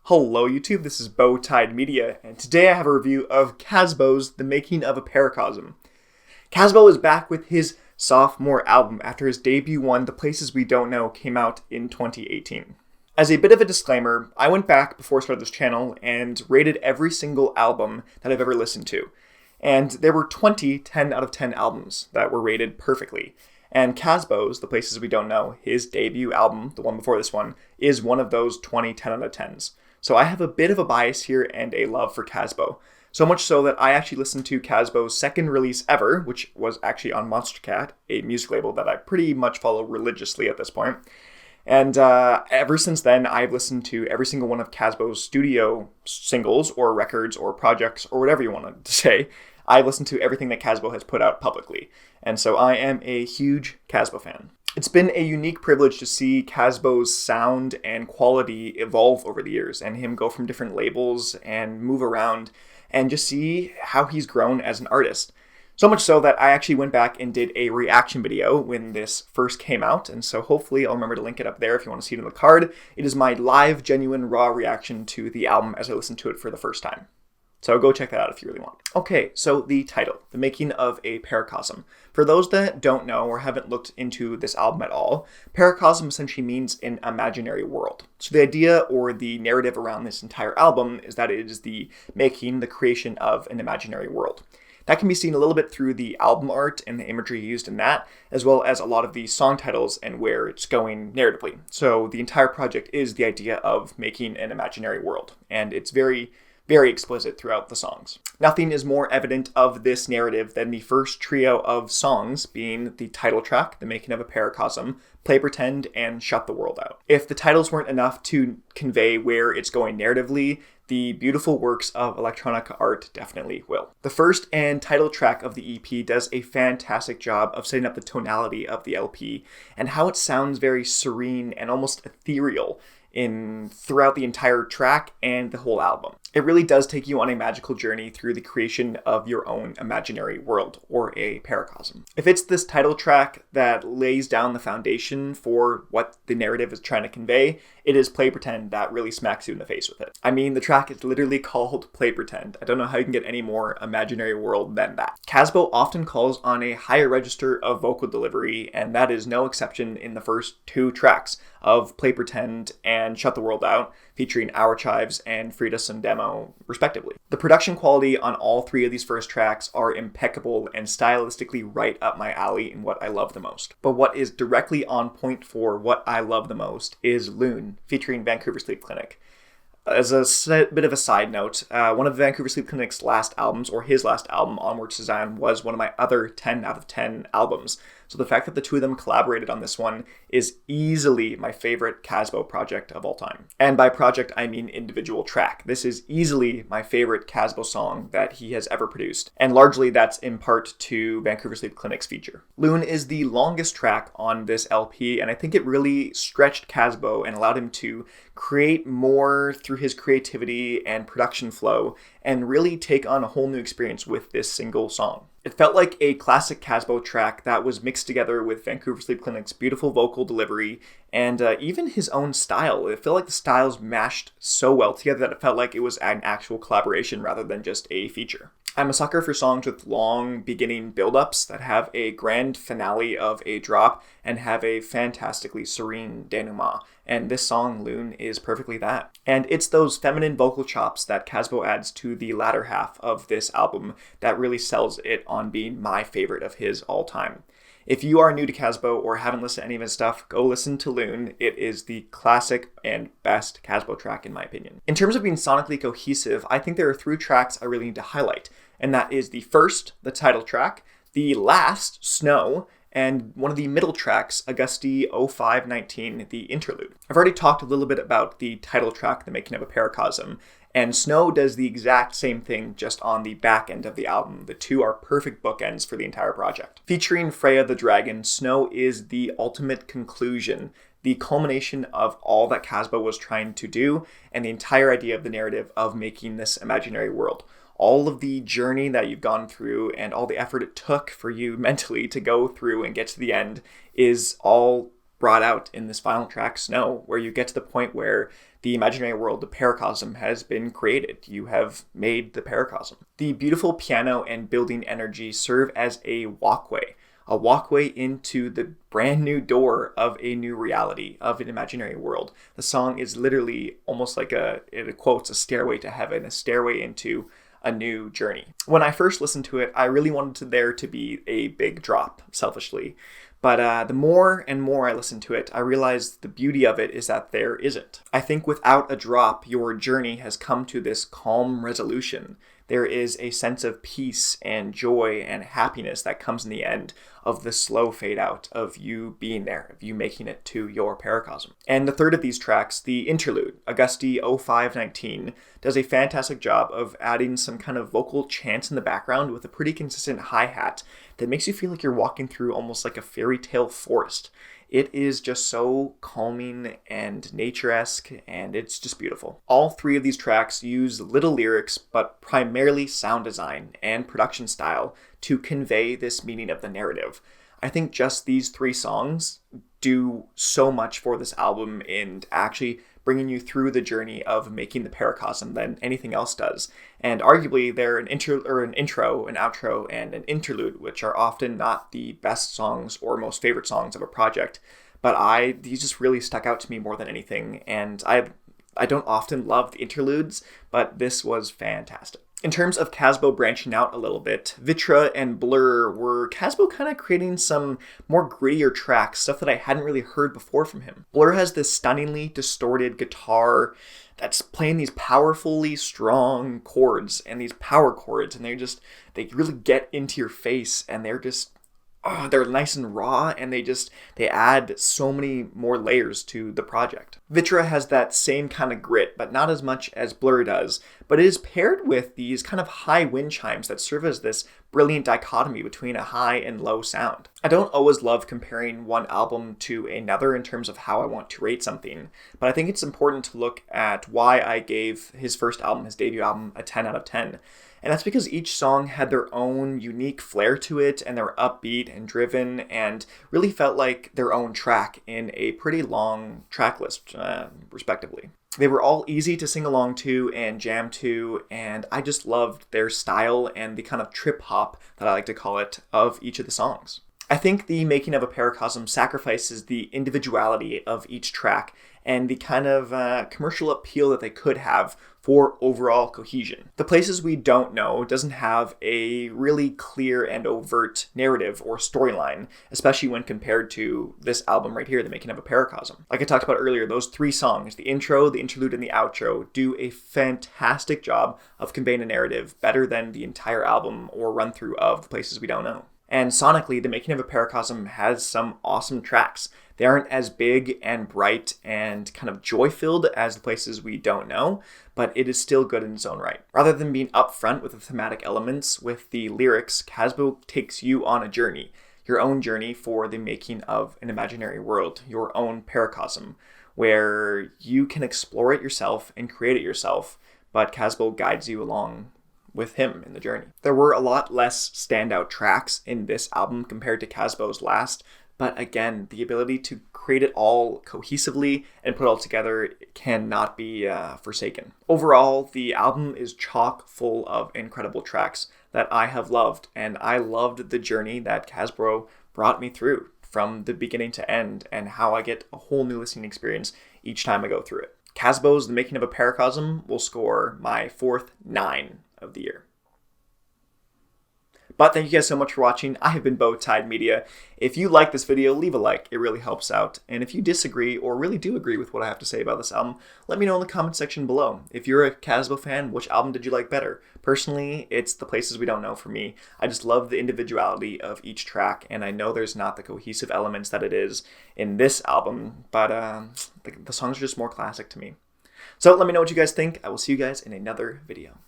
Hello YouTube, this is Bowtied Media, and today I have a review of Kasbo's The Making of a Paracosm. Kasbo is back with his sophomore album after his debut one, The Places We Don't Know, came out in 2018. As a bit of a disclaimer, I went back before I started this channel and rated every single album that I've ever listened to. And there were 20 10 out of 10 albums that were rated perfectly. And Kasbo's, The Places We Don't Know, his debut album, the one before this one, is one of those 20 10 out of 10s. So I have a bit of a bias here and a love for Kasbo. So much so that I actually listened to Kasbo's second release ever, which was actually on Monster Cat, a music label that I pretty much follow religiously at this point. And ever since then, I've listened to every single one of Kasbo's studio singles or records or projects or whatever you want to say. I've listened to everything that Kasbo has put out publicly. And so I am a huge Kasbo fan. It's been a unique privilege to see Kasbo's sound and quality evolve over the years and him go from different labels and move around and just see how he's grown as an artist. So much so that I actually went back and did a reaction video when this first came out, and so hopefully I'll remember to link it up there if you want to see it in the card. It is my live, genuine, raw reaction to the album as I listened to it for the first time. So go check that out if you really want. Okay, so the title, The Making of a Paracosm. For those that don't know or haven't looked into this album at all, Paracosm essentially means an imaginary world. So the idea or the narrative around this entire album is that it is the making, the creation of an imaginary world. That can be seen a little bit through the album art and the imagery used in that, as well as a lot of the song titles and where it's going narratively. So the entire project is the idea of making an imaginary world, and it's very explicit throughout the songs. Nothing is more evident of this narrative than the first trio of songs being the title track, The Making of a Paracosm, Play Pretend, and Shut the World Out. If the titles weren't enough to convey where it's going narratively, the beautiful works of electronic art definitely will. The first and title track of the EP does a fantastic job of setting up the tonality of the LP and how it sounds very serene and almost ethereal throughout the entire track and the whole album. It really does take you on a magical journey through the creation of your own imaginary world, or a paracosm. If it's this title track that lays down the foundation for what the narrative is trying to convey, it is Play Pretend that really smacks you in the face with it. I mean, the track is literally called Play Pretend. I don't know how you can get any more imaginary world than that. Kasbo often calls on a higher register of vocal delivery, and that is no exception in the first two tracks of Play Pretend and Shut the World Out, featuring Our Chives and Frida Sundemo, respectively. The production quality on all three of these first tracks are impeccable and stylistically right up my alley in what I love the most. But what is directly on point for what I love the most is Loon, featuring Vancouver Sleep Clinic. As a bit of a side note, one of Vancouver Sleep Clinic's last albums, or his last album, Onwards to Zion, was one of my other 10 out of 10 albums. So the fact that the two of them collaborated on this one is easily my favorite Kasbo project of all time. And by project, I mean individual track. This is easily my favorite Kasbo song that he has ever produced. And largely that's in part to Vancouver Sleep Clinic's feature. Loon is the longest track on this LP, and I think it really stretched Kasbo and allowed him to create more through his creativity and production flow and really take on a whole new experience with this single song. It felt like a classic Kasbo track that was mixed together with Vancouver Sleep Clinic's beautiful vocal delivery and even his own style. It felt like the styles mashed so well together that it felt like it was an actual collaboration rather than just a feature. I'm a sucker for songs with long beginning build-ups that have a grand finale of a drop and have a fantastically serene denouement, and this song, Loon, is perfectly that. And it's those feminine vocal chops that Kasbo adds to the latter half of this album that really sells it on being my favorite of his all time. If you are new to Kasbo or haven't listened to any of his stuff, go listen to Loon. It is the classic and best Kasbo track in my opinion. In terms of being sonically cohesive, I think there are three tracks I really need to highlight. And that is the first, the title track, the last, Snow, and one of the middle tracks, Augusti 0519, the interlude. I've already talked a little bit about the title track, The Making of a Paracosm, and Snow does the exact same thing just on the back end of the album. The two are perfect bookends for the entire project. Featuring Freya the Dragon, Snow is the ultimate conclusion, the culmination of all that Kasbo was trying to do, and the entire idea of the narrative of making this imaginary world. All of the journey that you've gone through and all the effort it took for you mentally to go through and get to the end is all brought out in this final track, Snow, where you get to the point where the imaginary world, the Paracosm, has been created. You have made the Paracosm. The beautiful piano and building energy serve as a walkway into the brand new door of a new reality, of an imaginary world. The song is literally almost like it quotes, a stairway to heaven, a stairway into a new journey. When I first listened to it, I really wanted there to be a big drop, selfishly. But the more and more I listen to it, I realize the beauty of it is that there isn't. I think without a drop, your journey has come to this calm resolution. There is a sense of peace and joy and happiness that comes in the end of the slow fade out of you being there, of you making it to your Paracosm. And the third of these tracks, the interlude, Augusti 0519, does a fantastic job of adding some kind of vocal chants in the background with a pretty consistent hi-hat that makes you feel like you're walking through almost like a fairy tale forest. It is just so calming and nature-esque, and it's just beautiful. All three of these tracks use little lyrics, but primarily sound design and production style to convey this meaning of the narrative. I think just these three songs do so much for this album in actually bringing you through the journey of making the Paracosm than anything else does. And arguably, they're an intro, an outro, and an interlude, which are often not the best songs or most favorite songs of a project. But these just really stuck out to me more than anything. And I don't often love the interludes, but this was fantastic. In terms of Kasbo branching out a little bit, Vitra and Blur were Kasbo kind of creating some more grittier tracks, stuff that I hadn't really heard before from him. Blur has this stunningly distorted guitar that's playing these powerfully strong chords and these power chords, and they really get into your face, and they're nice and raw, and they add so many more layers to the project. Vitra has that same kind of grit, but not as much as Blur does, but it is paired with these kind of high wind chimes that serve as this brilliant dichotomy between a high and low sound. I don't always love comparing one album to another in terms of how I want to rate something, but I think it's important to look at why I gave his first album, his debut album, a 10 out of 10. And that's because each song had their own unique flair to it, and they were upbeat and driven and really felt like their own track in a pretty long track list, respectively. They were all easy to sing along to and jam to, and I just loved their style and the kind of trip hop, that I like to call it, of each of the songs. I think the making of a Paracosm sacrifices the individuality of each track and the kind of commercial appeal that they could have for overall cohesion. The Places We Don't Know doesn't have a really clear and overt narrative or storyline, especially when compared to this album right here, The Making of a Paracosm. Like I talked about earlier, those three songs, the intro, the interlude, and the outro, do a fantastic job of conveying a narrative better than the entire album or run-through of The Places We Don't Know. And sonically, The Making of a Paracosm has some awesome tracks. They aren't as big and bright and kind of joy-filled as The Places We Don't Know, but it is still good in its own right. Rather than being upfront with the thematic elements, with the lyrics, Kasbo takes you on a journey, your own journey for the making of an imaginary world, your own Paracosm, where you can explore it yourself and create it yourself, but Kasbo guides you along with him in the journey. There were a lot less standout tracks in this album compared to Kasbo's last, but again, the ability to create it all cohesively and put it all together cannot be forsaken. Overall, the album is chock full of incredible tracks that I have loved, and I loved the journey that Kasbo brought me through from the beginning to end, and how I get a whole new listening experience each time I go through it. Kasbo's The Making of a Paracosm will score my fourth 9 of the year. But thank you guys so much for watching. I have been Bowtied Media. If you like this video, leave a like. It really helps out. And if you disagree or really do agree with what I have to say about this album, let me know in the comment section below. If you're a Kasbo fan, which album did you like better? Personally, it's The Places We Don't Know for me. I just love the individuality of each track, and I know there's not the cohesive elements that it is in this album, but the songs are just more classic to me. So let me know what you guys think. I will see you guys in another video.